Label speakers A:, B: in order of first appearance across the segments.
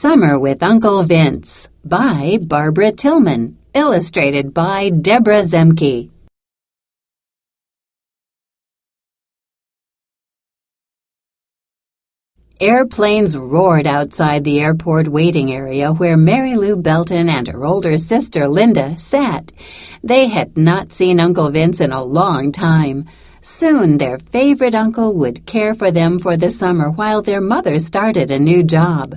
A: Summer with Uncle Vince by Barbara Tillman, illustrated by Deborah Zemke. Airplanes roared outside the airport waiting area where Mary Lou Belton and her older sister Linda sat. They had not seen Uncle Vince in a long time. Soon their favorite uncle would care for them for the summer while their mother started a new job.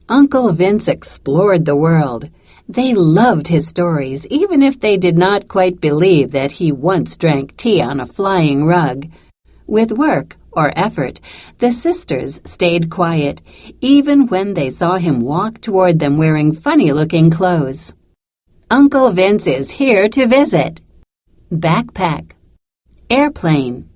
A: Uncle Vince explored the world. They loved his stories, even if they did not quite believe that he once drank tea on a flying rug. With work or effort, the sisters stayed quiet, even when they saw him walk toward them wearing funny-looking clothes. Uncle Vince is here to visit. Backpack. Airplane.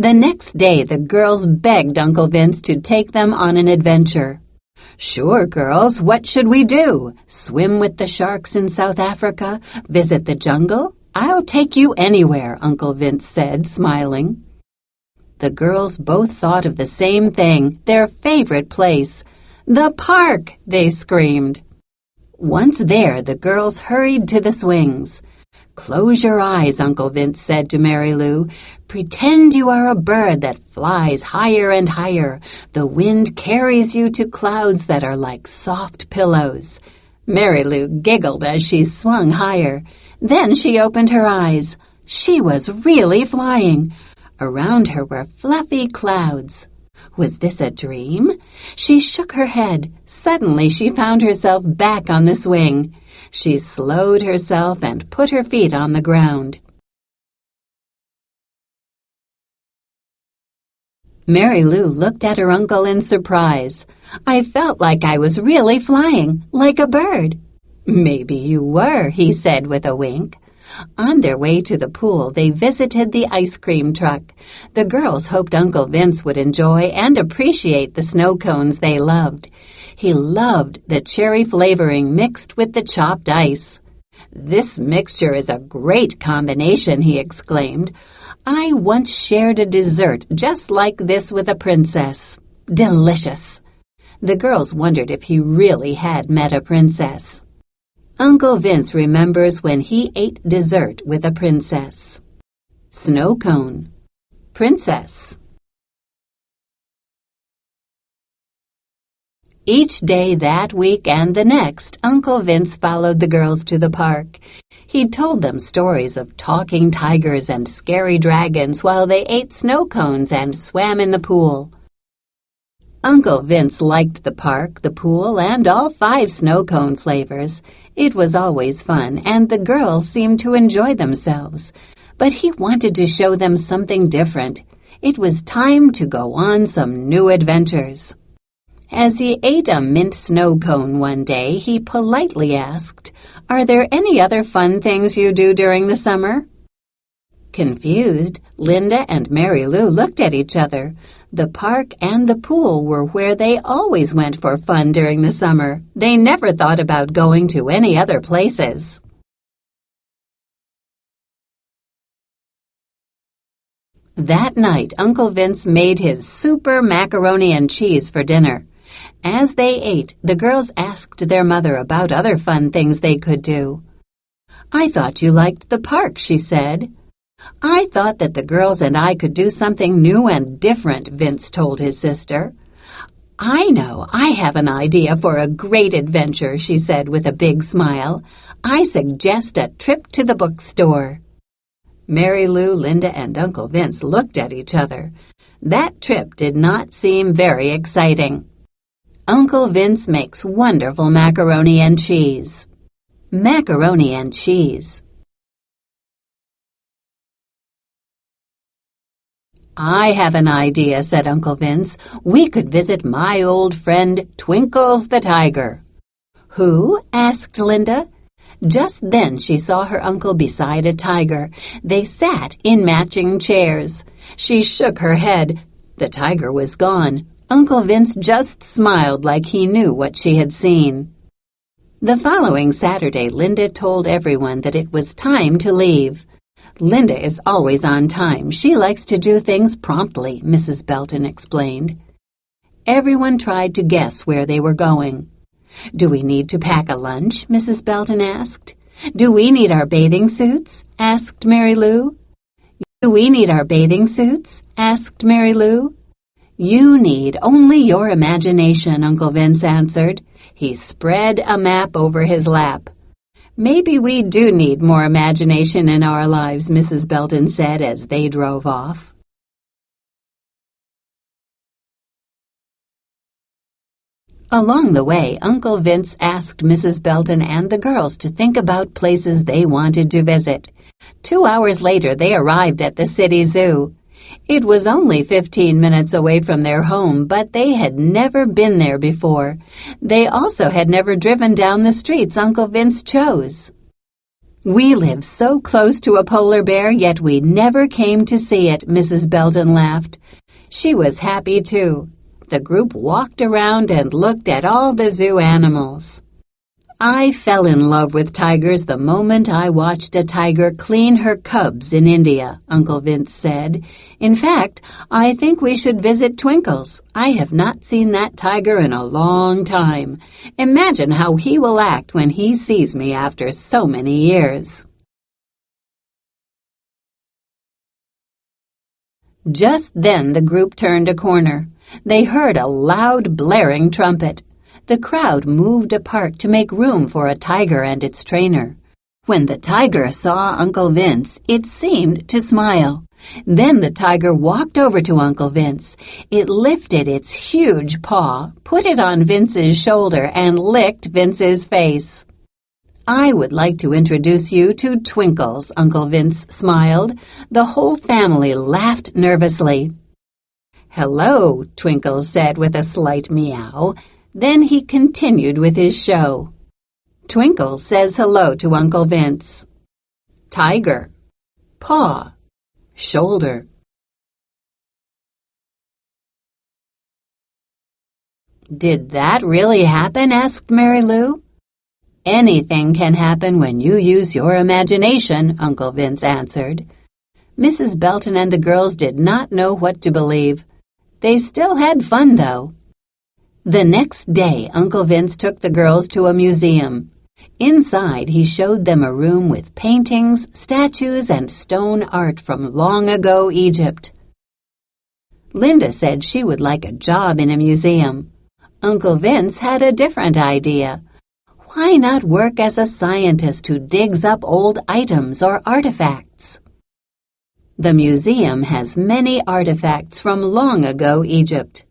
A: The next day, the girls begged Uncle Vince to take them on an adventure. "Sure, girls, what should we do? Swim with the sharks in South Africa? Visit the jungle? I'll take you anywhere," Uncle Vince said, smiling. The girls both thought of the same thing, their favorite place. "The park!" they screamed. Once there, the girls hurried to the swings. "Close your eyes," Uncle Vince said to Mary Lou. "Pretend you are a bird that flies higher and higher. The wind carries you to clouds that are like soft pillows." Mary Lou giggled as she swung higher. Then she opened her eyes. She was really flying. Around her were fluffy clouds. Was this a dream? She shook her head. Suddenly she found herself back on the swing. She slowed herself and put her feet on the ground. Mary Lou looked at her uncle in surprise. "I felt like I was really flying, like a bird." "Maybe you were," he said with a wink. On their way to the pool, they visited the ice cream truck. The girls hoped Uncle Vince would enjoy and appreciate the snow cones they loved. He loved the cherry flavoring mixed with the chopped ice. "This mixture is a great combination," he exclaimed. "I once shared a dessert just like this with a princess. Delicious." The girls wondered if he really had met a princess. Uncle Vince remembers when he ate dessert with a princess. Snow cone. Princess. Each day that week and the next, Uncle Vince followed the girls to the park. He told them stories of talking tigers and scary dragons while they ate snow cones and swam in the pool. Uncle Vince liked the park, the pool, and all 5 snow cone flavors. It was always fun, and the girls seemed to enjoy themselves. But he wanted to show them something different. It was time to go on some new adventures. As he ate a mint snow cone one day, he politely asked, "Are there any other fun things you do during the summer?" Confused, Linda and Mary Lou looked at each other. The park and the pool were where they always went for fun during the summer. They never thought about going to any other places. That night, Uncle Vince made his super macaroni and cheese for dinner. As they ate, the girls asked their mother about other fun things they could do. "I thought you liked the park," she said. "I thought that the girls and I could do something new and different," Vince told his sister. "I know, I have an idea for a great adventure," she said with a big smile. "I suggest a trip to the bookstore." Mary Lou, Linda, and Uncle Vince looked at each other. That trip did not seem very exciting. Uncle Vince makes wonderful macaroni and cheese. Macaroni and cheese. "I have an idea," said Uncle Vince. "We could visit my old friend Twinkles the Tiger." "Who?" asked Linda. Just then she saw her uncle beside a tiger. They sat in matching chairs. She shook her head. The tiger was gone. Uncle Vince just smiled like he knew what she had seen. The following Saturday, Linda told everyone that it was time to leave. Linda is always on time. She likes to do things promptly, Mrs. Belton explained. Everyone tried to guess where they were going. Do we need to pack a lunch? Mrs. Belton asked. Do we need our bathing suits? Asked Mary Lou. Do we need our bathing suits? Asked Mary Lou. You need only your imagination, Uncle Vince answered. He spread a map over his lap. Maybe we do need more imagination in our lives, Mrs. Belton said as they drove off. Along the way, Uncle Vince asked Mrs. Belton and the girls to think about places they wanted to visit. 2 hours later, they arrived at the city zoo. It was only 15 minutes away from their home, but they had never been there before. They also had never driven down the streets Uncle Vince chose. We live so close to a polar bear, yet we never came to see it, Mrs. Belton laughed. She was happy, too. The group walked around and looked at all the zoo animals. I fell in love with tigers the moment I watched a tiger clean her cubs in India, Uncle Vince said. In fact, I think we should visit Twinkles. I have not seen that tiger in a long time. Imagine how he will act when he sees me after so many years. Just then the group turned a corner. They heard a loud, blaring trumpet. The crowd moved apart to make room for a tiger and its trainer. When the tiger saw Uncle Vince, it seemed to smile. Then the tiger walked over to Uncle Vince. It lifted its huge paw, put it on Vince's shoulder, and licked Vince's face. I would like to introduce you to Twinkles, Uncle Vince smiled. The whole family laughed nervously. Hello, Twinkles said with a slight meow. Then he continued with his show. Twinkles says hello to Uncle Vince. Tiger. Paw. Shoulder. Did that really happen? Asked Mary Lou. Anything can happen when you use your imagination, Uncle Vince answered. Mrs. Belton and the girls did not know what to believe. They still had fun, though. The next day, Uncle Vince took the girls to a museum. Inside, he showed them a room with paintings, statues, and stone art from long ago Egypt. Linda said she would like a job in a museum. Uncle Vince had a different idea. Why not work as a scientist who digs up old items or artifacts? The museum has many artifacts from long ago Egypt.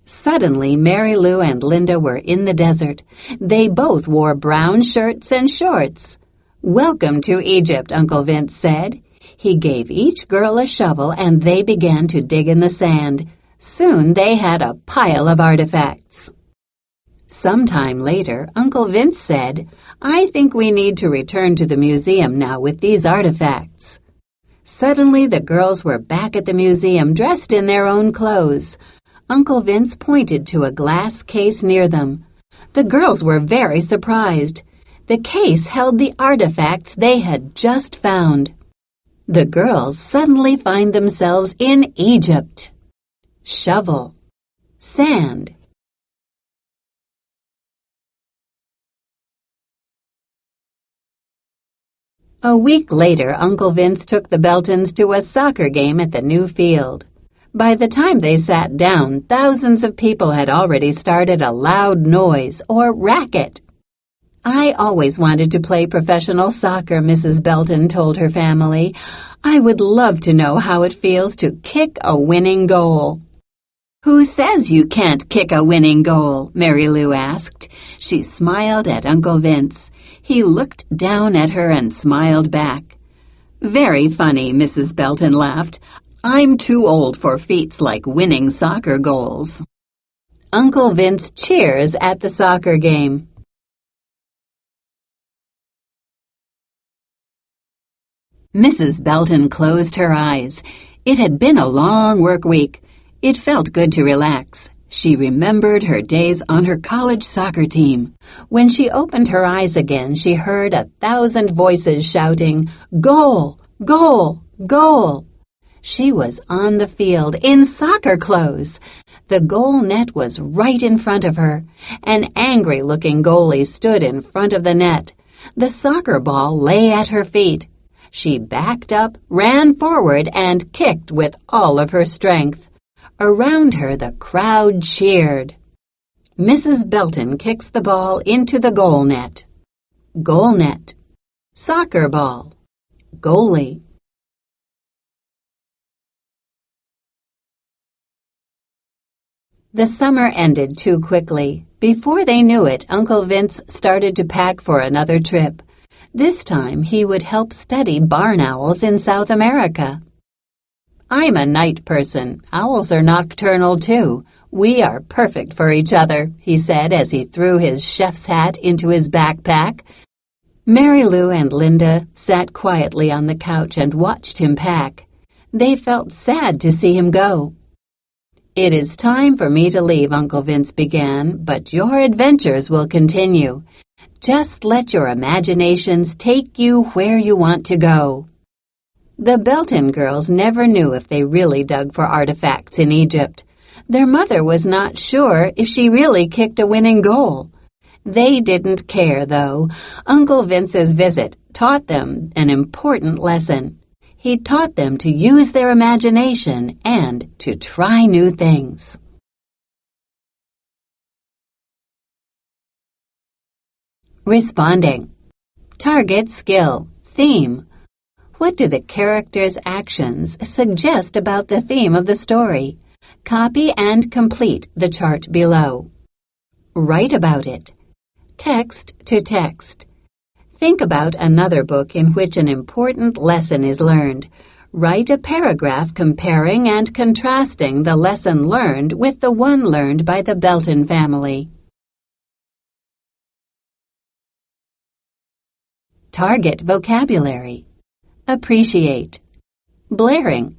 A: Suddenly, Mary Lou and Linda were in the desert. They both wore brown shirts and shorts. Welcome to Egypt, Uncle Vince said. He gave each girl a shovel and they began to dig in the sand. Soon they had a pile of artifacts. Sometime later, Uncle Vince said, I think we need to return to the museum now with these artifacts. Suddenly, the girls were back at the museum dressed in their own clothes. Uncle Vince pointed to a glass case near them. The girls were very surprised. The case held the artifacts they had just found. The girls suddenly find themselves in Egypt. Shovel. Sand. A week later, Uncle Vince took the Beltons to a soccer game at the new field. By the time they sat down, thousands of people had already started a loud noise or racket. I always wanted to play professional soccer, Mrs. Belton told her family. I would love to know how it feels to kick a winning goal. Who says you can't kick a winning goal? Mary Lou asked. She smiled at Uncle Vince. He looked down at her and smiled back. Very funny, Mrs. Belton laughed. I'm too old for feats like winning soccer goals. Uncle Vince cheers at the soccer game. Mrs. Belton closed her eyes. It had been a long work week. It felt good to relax. She remembered her days on her college soccer team. When she opened her eyes again, she heard 1,000 voices shouting, "Goal! Goal! Goal!" She was on the field in soccer clothes. The goal net was right in front of her. An angry-looking goalie stood in front of the net. The soccer ball lay at her feet. She backed up, ran forward, and kicked with all of her strength. Around her, the crowd cheered. Mrs. Belton kicks the ball into the goal net. Goal net. Soccer ball. Goalie. The summer ended too quickly. Before they knew it, Uncle Vince started to pack for another trip. This time he would help study barn owls in South America. "I'm a night person. Owls are nocturnal, too. We are perfect for each other," he said as he threw his chef's hat into his backpack. Mary Lou and Linda sat quietly on the couch and watched him pack. They felt sad to see him go. "It is time for me to leave," Uncle Vince began, "but your adventures will continue. Just let your imaginations take you where you want to go." The Belton girls never knew if they really dug for artifacts in Egypt. Their mother was not sure if she really kicked a winning goal. They didn't care, though. Uncle Vince's visit taught them an important lesson. He taught them to use their imagination and to try new things. Responding. Target skill. Theme. What do the characters' actions suggest about the theme of the story? Copy and complete the chart below. Write about it. Text to text. Think about another book in which an important lesson is learned. Write a paragraph comparing and contrasting the lesson learned with the one learned by the Belton family. Target vocabulary. Appreciate. Blaring.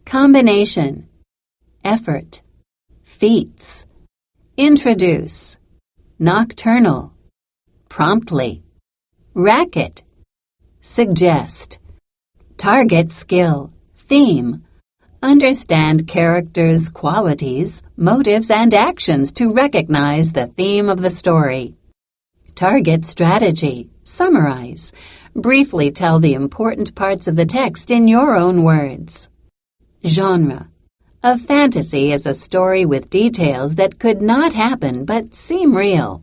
A: Combination. Effort. Feats. Introduce. Nocturnal. Promptly. Racket. Suggest. Target skill. Theme. Understand characters' qualities, motives, and actions to recognize the theme of the story. Target strategy. Summarize. Briefly tell the important parts of the text in your own words. Genre. A fantasy is a story with details that could not happen but seem real.